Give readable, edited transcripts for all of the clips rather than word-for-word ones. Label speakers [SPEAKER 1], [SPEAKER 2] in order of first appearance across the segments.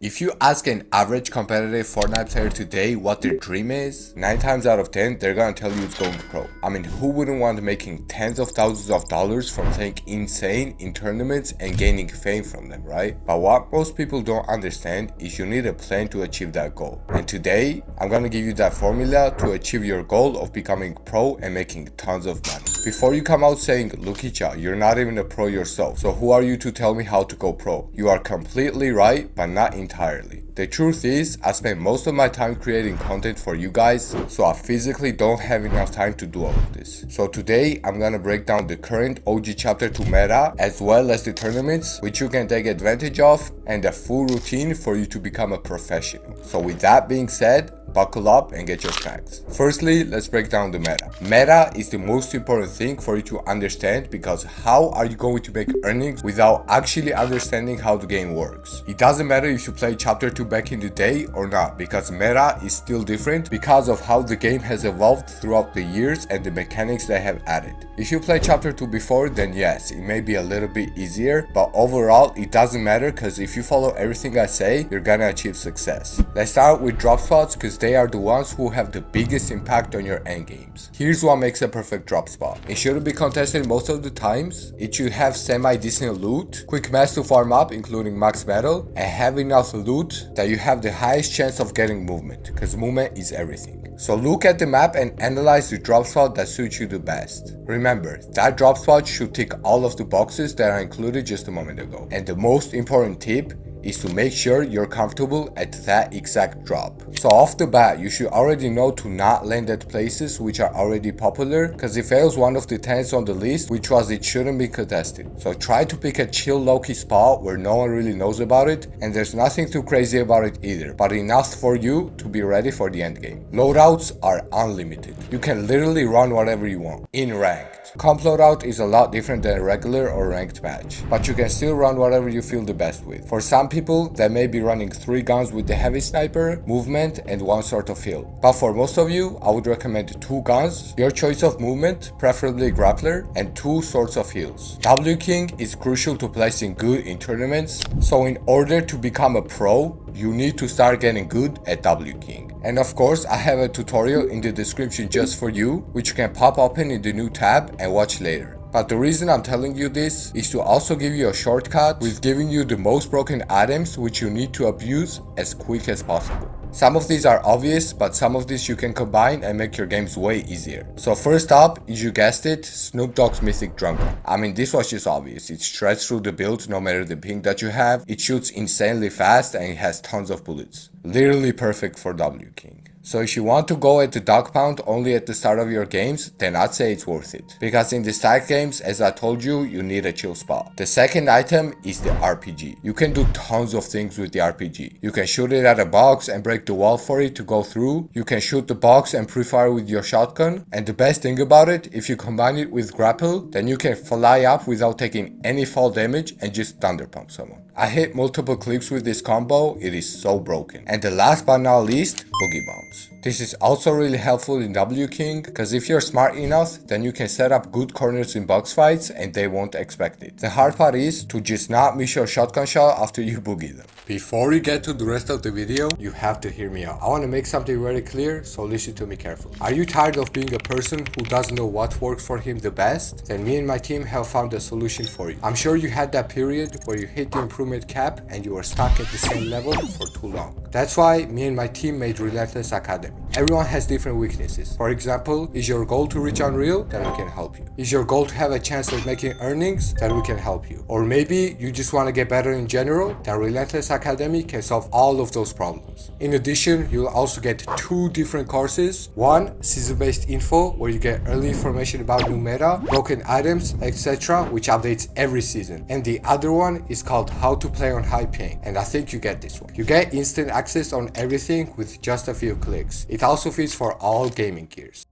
[SPEAKER 1] If you ask an average competitive Fortnite player today what their dream is, 9 times out of 10 they're gonna tell you it's going pro. I mean, who wouldn't want making tens of thousands of dollars from playing insane in tournaments and gaining fame from them, right? But what most people don't understand is you need a plan to achieve that goal. And today, I'm gonna give you that formula to achieve your goal of becoming pro and making tons of money. Before you come out saying, Lukicha, you're not even a pro yourself, so who are you to tell me how to go pro? You are completely right, but not entirely. The truth is, I spend most of my time creating content for you guys, so I physically don't have enough time to do all of this. So today, I'm gonna break down the current OG Chapter 2 meta, as well as the tournaments, which you can take advantage of, and a full routine for you to become a professional. So with that being said, buckle up and get your snacks. Firstly, let's break down the meta. Meta is the most important thing for you to understand, because how are you going to make earnings without actually understanding how the game works? It doesn't matter if you play Chapter 2 back in the day or not, because meta is still different because of how the game has evolved throughout the years and the mechanics they have added. If you play Chapter 2 before, then yes, it may be a little bit easier, but overall it doesn't matter, because if you follow everything I say, you're gonna achieve success. Let's start with drop spots, because they are the ones who have the biggest impact on your endgames. Here's what makes a perfect drop spot. It shouldn't be contested most of the times. It should have semi-decent loot, quick mass to farm up including max metal, and have enough loot that you have the highest chance of getting movement, because movement is everything. So look at the map and analyze the drop spot that suits you the best. Remember, that drop spot should tick all of the boxes that are included just a moment ago. And the most important tip is to make sure you're comfortable at that exact drop. So off the bat, you should already know to not land at places which are already popular, because it fails one of the 10s on the list, which was it shouldn't be contested. So try to pick a chill low-key spot where no one really knows about it, and there's nothing too crazy about it either, but enough for you to be ready for the end game. Loadouts are unlimited. You can literally run whatever you want in ranked. Comp loadout is a lot different than a regular or ranked match, but you can still run whatever you feel the best with. For some people, they may be running 3 guns with the heavy sniper, movement, and 1 sort of heal. But for most of you, I would recommend 2 guns, your choice of movement, preferably grappler, and 2 sorts of heals. W King is crucial to placing good in tournaments, so in order to become a pro, you need to start getting good at W King. And of course, I have a tutorial in the description just for you, which you can pop open in the new tab and watch later. But the reason I'm telling you this is to also give you a shortcut with giving you the most broken items which you need to abuse as quick as possible. Some of these are obvious, but some of these you can combine and make your games way easier. So first up, you guessed it, Snoop Dogg's Mythic Drum Gun. I mean, this was just obvious. It shreds through the build no matter the ping that you have. It shoots insanely fast and it has tons of bullets. Literally perfect for W King. So if you want to go at the dog pound only at the start of your games, then I'd say it's worth it. Because in the stack games, as I told you, you need a chill spot. The second item is the RPG. You can do tons of things with the RPG. You can shoot it at a box and break the wall for it to go through. You can shoot the box and pre-fire with your shotgun. And the best thing about it, if you combine it with grapple, then you can fly up without taking any fall damage and just thunder pump someone. I hit multiple clips with this combo, it is so broken. And the last but not least, boogie bombs. This is also really helpful in W King, because if you're smart enough, then you can set up good corners in box fights and they won't expect it. The hard part is to just not miss your shotgun shot after you boogie them. Before you get to the rest of the video, you have to hear me out. I want to make something very clear, so listen to me carefully. Are you tired of being a person who doesn't know what works for him the best? Then me and my team have found a solution for you. I'm sure you had that period where you hit the improvement cap and you were stuck at the same level for too long. That's why me and my team made Relentless Academy. Everyone has different weaknesses. For example, is your goal to reach Unreal? Then we can help you. Is your goal to have a chance at making earnings? Then we can help you. Or maybe you just want to get better in general? Then Relentless Academy can solve all of those problems. In addition, you'll also get 2 different courses. One, season-based info, where you get early information about new meta, broken items, etc., which updates every season. And the other one is called How to Play on High Ping, and I think you get this one. You get instant access on everything with just a few clicks. It also fits for all gaming gears.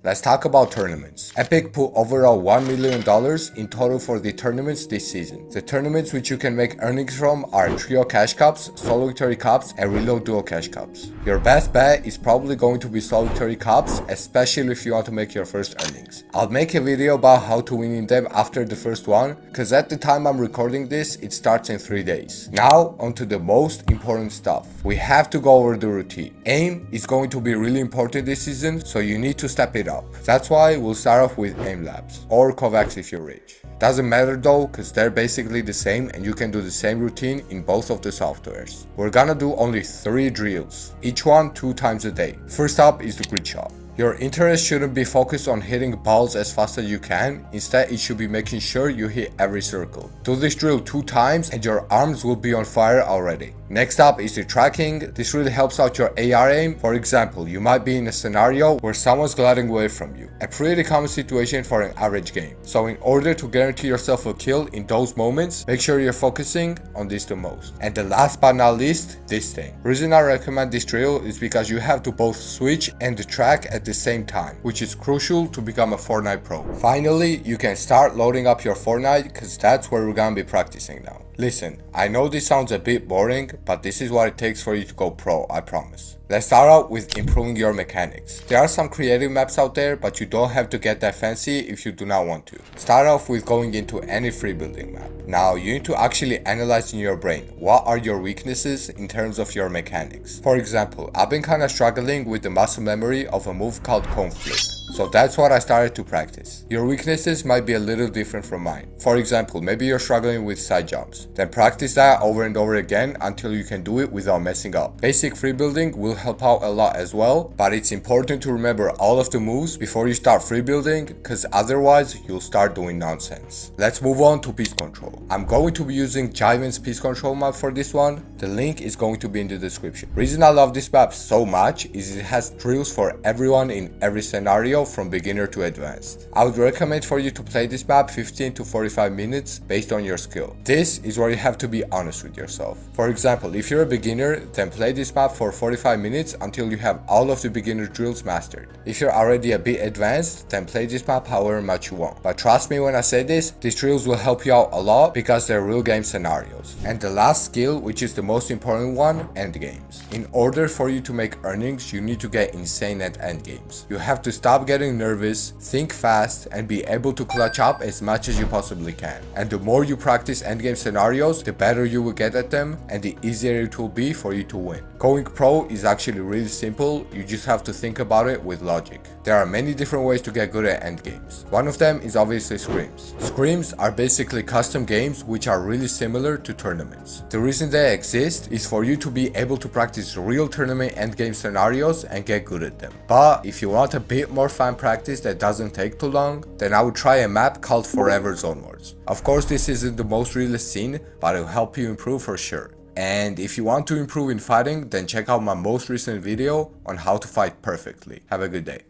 [SPEAKER 1] Let's talk about tournaments. Epic put overall $1 million in total for the tournaments this season. The tournaments which you can make earnings from are Trio Cash Cups, Solo Victory Cups, and Reload Duo Cash Cups. Your best bet is probably going to be Solo Victory Cups, especially if you want to make your first earnings. I'll make a video about how to win in them after the first one, cause at the time I'm recording this, it starts in 3 days. Now, onto the most important stuff. We have to go over the routine. Aim is going to be really important this season, so you need to step it up. That's why we'll start off with Aim Labs, or Kovacs if you're rich. Doesn't matter though, cause they're basically the same and you can do the same routine in both of the softwares. We're gonna do only 3 drills, each one 2 times a day. First up is the Lukicha. Your interest shouldn't be focused on hitting balls as fast as you can, instead it should be making sure you hit every circle. Do this drill 2 times and your arms will be on fire already. Next up is the tracking. This really helps out your AR aim. For example, you might be in a scenario where someone's gliding away from you. A pretty common situation for an average game. So in order to guarantee yourself a kill in those moments, make sure you're focusing on this the most. And the last but not least, this thing. The reason I recommend this drill is because you have to both switch and track at the same time, which is crucial to become a Fortnite pro. Finally, you can start loading up your Fortnite, cause that's where we're gonna be practicing now. Listen, I know this sounds a bit boring, but this is what it takes for you to go pro, I promise. Let's start out with improving your mechanics. There are some creative maps out there, but you don't have to get that fancy if you do not want to. Start off with going into any free building map. Now, you need to actually analyze in your brain what are your weaknesses in terms of your mechanics. For example, I've been kinda struggling with the muscle memory of a move called cone flip. So that's what I started to practice. Your weaknesses might be a little different from mine. For example, maybe you're struggling with side jumps. Then practice that over and over again until you can do it without messing up. Basic free building will help out a lot as well, but it's important to remember all of the moves before you start free building, cause otherwise you'll start doing nonsense. Let's move on to piece control. I'm going to be using Jivans piece control map for this one. The link is going to be in the description. Reason I love this map so much is it has drills for everyone in every scenario from beginner to advanced. I would recommend for you to play this map 15 to 45 minutes based on your skill. This is where you have to be honest with yourself. For example, if you're a beginner, then play this map for 45 minutes until you have all of the beginner drills mastered. If you're already a bit advanced, then play this map however much you want. But trust me when I say this, these drills will help you out a lot because they're real game scenarios. And the last skill, which is the most important one, endgames. In order for you to make earnings, you need to get insane at endgames. You have to stop getting nervous, think fast, and be able to clutch up as much as you possibly can. And the more you practice endgame scenarios, the better you will get at them and the easier it will be for you to win. Going pro is actually really simple, you just have to think about it with logic. There are many different ways to get good at endgames. One of them is obviously scrims. Scrims are basically custom games which are really similar to tournaments. The reason they exist is for you to be able to practice real tournament endgame scenarios and get good at them. But if you want a bit more fun practice that doesn't take too long, then I would try a map called Forever Zonewars. Of course, this isn't the most realist scene, but it'll help you improve for sure. And if you want to improve in fighting, then check out my most recent video on how to fight perfectly. Have a good day.